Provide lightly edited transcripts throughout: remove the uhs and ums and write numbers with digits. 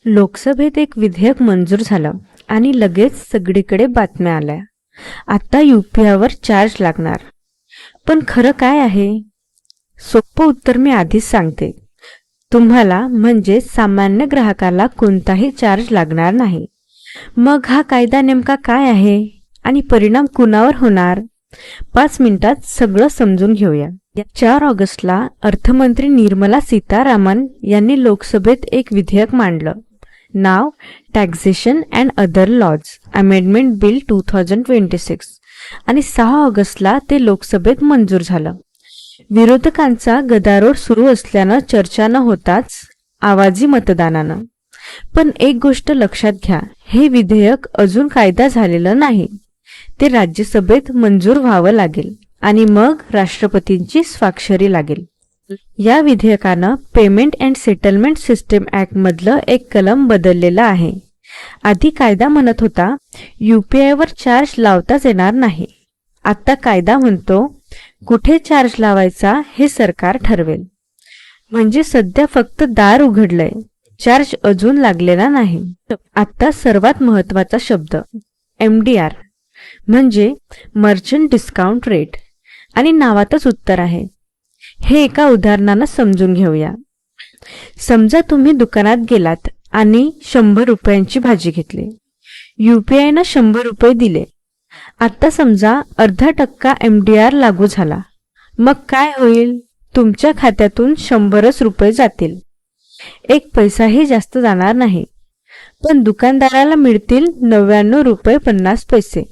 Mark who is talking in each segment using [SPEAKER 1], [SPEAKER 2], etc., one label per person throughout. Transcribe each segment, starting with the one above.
[SPEAKER 1] लोकसभेत एक विधेयक मंजूर झालं आणि लगेच सगळीकडे बातम्या आल्या. आता UPIवर चार्ज लागणार. पण खरं काय आहे? सोपं उत्तर मी आधीच सांगते. तुम्हाला म्हणजे सामान्य ग्राहकाला कोणताही चार्ज लागणार नाही. मग हा कायदा नेमका काय आहे आणि परिणाम कुणावर होणार? 5 मिनिटात सगळं समजून घेऊया. 4 ऑगस्टला अर्थमंत्री निर्मला सीतारामन यांनी लोकसभेत एक विधेयक मांडलं. नाव taxation and other laws amendment bill 2026 आणि 6 ऑगस्टला ते लोकसभेत मंजूर झालं. विरोधकांचा गदारोळ सुरू असल्यानं चर्चा न होताच आवाजी मतदानानं. पण एक गोष्ट लक्षात घ्या, हे विधेयक अजून कायदा झालेलं नाही. ते राज्यसभेत मंजूर व्हावं लागेल आणि मग राष्ट्रपतींची स्वाक्षरी लागेल. या विधेयकानं payment and settlement system act मधलं एक कलम बदललेलं आहे. आधी कायदा म्हणत होता UPIवर चार्ज लावताच येणार नाही. आता कायदा म्हणतो कुठे चार्ज लावायचा हे सरकार ठरवेल. म्हणजे सध्या फक्त दार उघडलंय, चार्ज अजून लागलेला नाही. आता सर्वात महत्वाचा शब्द MDR म्हणजे मर्चंट डिस्काउंट रेट आणि नावातच उत्तर आहे. हे एका उदाहरणानं समजून घेऊया. समजा तुम्ही दुकानात गेलात आणि 100 रुपयांची भाजी घेतली. UPIनं 100 रुपये दिले. आता समजा अर्धा टक्का MDR लागू झाला. मग काय होईल? तुमच्या खात्यातून 100च रुपये जातील. 1 पैसाही जास्त जाणार नाही. पण दुकानदाराला मिळतील 99 रुपये 50 पैसे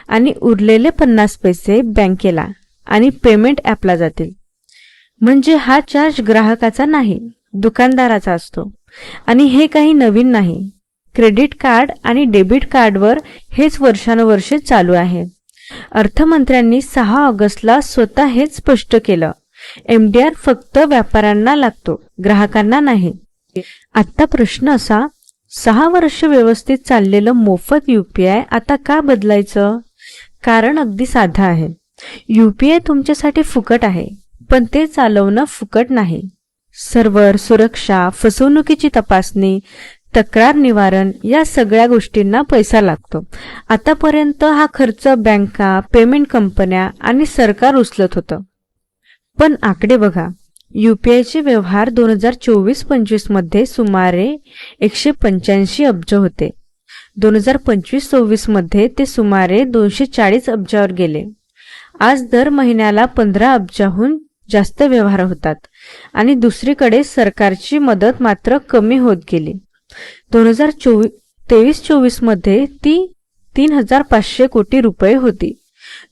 [SPEAKER 1] आणि उरलेले 50 पैसे बँकेला आणि पेमेंट ॲपला जातील. म्हणजे हा चार्ज ग्राहकाचा नाही, दुकानदाराचा असतो. आणि हे काही नवीन नाही. क्रेडिट कार्ड आणि डेबिट कार्डवर हेच वर्षानुवर्षे चालू आहे. अर्थमंत्र्यांनी 6 ऑगस्टला स्वतः हेच स्पष्ट केलं. MDR फक्त व्यापाऱ्यांना लागतो, ग्राहकांना नाही. आता प्रश्न असा, 6 वर्ष व्यवस्थित चाललेलं मोफत UPI आता का बदलायचं? कारण अगदी साधं आहे. UPI तुमच्यासाठी फुकट आहे, पण ते चालवणं फुकट नाही. सर्व्हर, सुरक्षा, फसवणुकीची तपासणी, तक्रार निवारण या सगळ्या गोष्टींना पैसा लागतो. आतापर्यंत हा खर्च बँका, पेमेंट कंपन्या आणि सरकार उचलत होतं. पण आकडे बघा. UPIचे व्यवहार 2024-25 मध्ये सुमारे 185 अब्ज होते. 2025-26 मध्ये ते सुमारे 240 अब्जावर गेले. आज दर महिन्याला 15 अब्जाहून जास्त व्यवहार होतात आणि दुसरीकडे सरकारची मदत मात्र कमी होत गेली. 2023-24 मध्ये ती 3500 कोटी रुपये होती.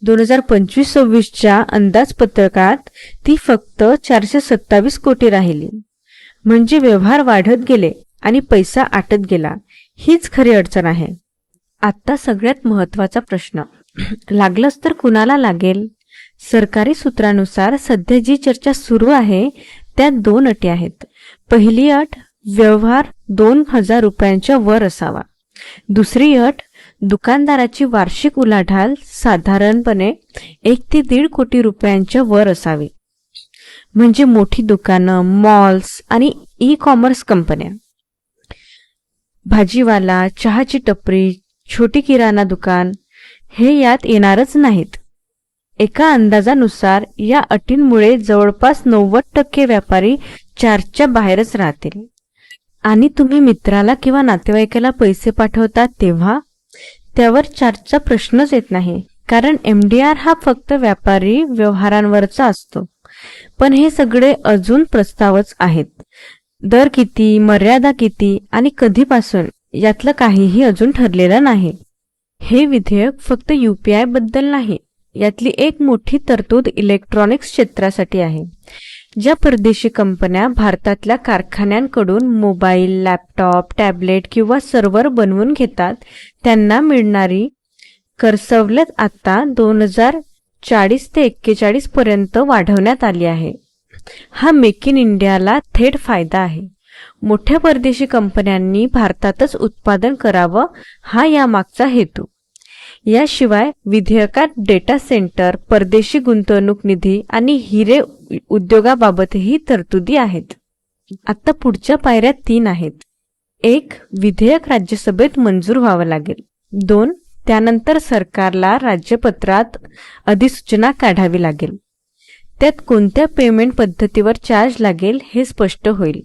[SPEAKER 1] 2025-26च्या अंदाजपत्रकात ती फक्त 427 कोटी राहिली. म्हणजे व्यवहार वाढत गेले आणि पैसा आटत गेला. हीच खरी अडचण आहे. आता सगळ्यात महत्वाचा प्रश्न, लागलंच तर कुणाला लागेल? सरकारी सूत्रानुसार सध्या जी चर्चा सुरू आहे त्यात 2 अटी आहेत. पहिली अट, व्यवहार 2000 रुपयांच्या वर असावा. दुसरी अट, दुकानदाराची वार्षिक उलाढाल साधारणपणे 1 ते 1.5 कोटी रुपयांच्या वर असावी. म्हणजे मोठी दुकानं, मॉल्स आणि ई-कॉमर्स कंपन्या, भाजीवाला, चहाची टपरी, छोटी किराणा दुकान हे यात येणारच नाहीत. एका अंदाजानुसार या अटींमुळे जवळपास 90% व्यापारी चार्जच्या बाहेरच राहतील. आणि तुम्ही मित्राला किंवा नातेवाईकाला पैसे पाठवतात तेव्हा त्यावर चार्जचा प्रश्नच येत नाही, कारण MDR हा फक्त व्यापारी व्यवहारांवरचा असतो. पण हे सगळे अजून प्रस्तावच आहेत. दर किती, मर्यादा किती आणि कधीपासून यातलं काहीही अजून ठरलेलं नाही. हे विधेयक फक्त UPI बद्दल नाही, यातली एक मोठी तरतूद इलेक्ट्रॉनिक्स क्षेत्रासाठी आहे. ज्या परदेशी कंपन्या भारतातल्या कारखान्यांकडून मोबाईल, लॅपटॉप, टॅबलेट किंवा सर्व्हर बनवून घेतात त्यांना मिळणारी करसवलत आता 2040 ते 41 पर्यंत वाढवण्यात आली आहे. हा मेक इन इंडियाला थेट फायदा आहे. मोठ्या परदेशी कंपन्यांनी भारतातच उत्पादन करावं हा यामागचा हेतू. याशिवाय विधेयकात डेटा सेंटर, परदेशी गुंतवणूक निधी आणि हिरे उद्योगाबाबतही तरतुदी आहेत. आता पुढच्या पायऱ्या 3 आहेत. 1. विधेयक राज्यसभेत मंजूर व्हावं लागेल. 2. त्यानंतर सरकारला राज्यपत्रात अधिसूचना काढावी लागेल. त्यात कोणत्या पेमेंट पद्धतीवर चार्ज लागेल हे स्पष्ट होईल.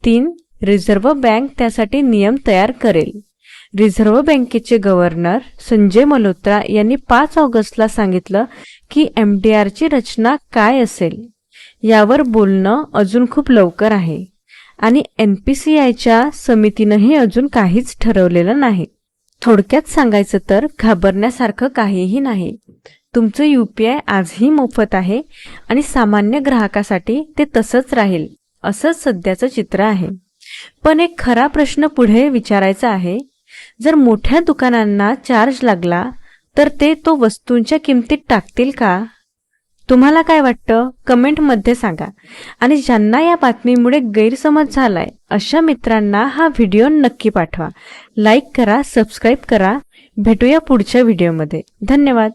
[SPEAKER 1] 3. रिझर्व्ह बँक त्यासाठी नियम तयार करेल. रिझर्व्ह बँकेचे गव्हर्नर संजय मल्होत्रा यांनी 5 ऑगस्टला सांगितलं की MDRची रचना काय असेल यावर बोलणं अजून खूप लवकर आहे आणि NPCIच्या समितीनंही अजून काहीच ठरवलेलं नाही. थोडक्यात सांगायचं तर घाबरण्यासारखं काहीही नाही. तुमचं UPI आजही मोफत आहे आणि सामान्य ग्राहकासाठी ते तसंच राहील असंच सध्याचं चित्र आहे. पण एक खरा प्रश्न पुढे विचारायचा आहे. जर मोठ्या दुकानांना चार्ज लागला तर ते तो वस्तूंच्या किमतीत टाकतील का? तुम्हाला काय वाटतं कमेंटमध्ये सांगा. आणि ज्यांना या बातमीमुळे गैरसमज झालाय अशा मित्रांना हा व्हिडिओ नक्की पाठवा. लाईक करा, सबस्क्राईब करा. भेटूया पुढच्या व्हिडिओमध्ये. धन्यवाद.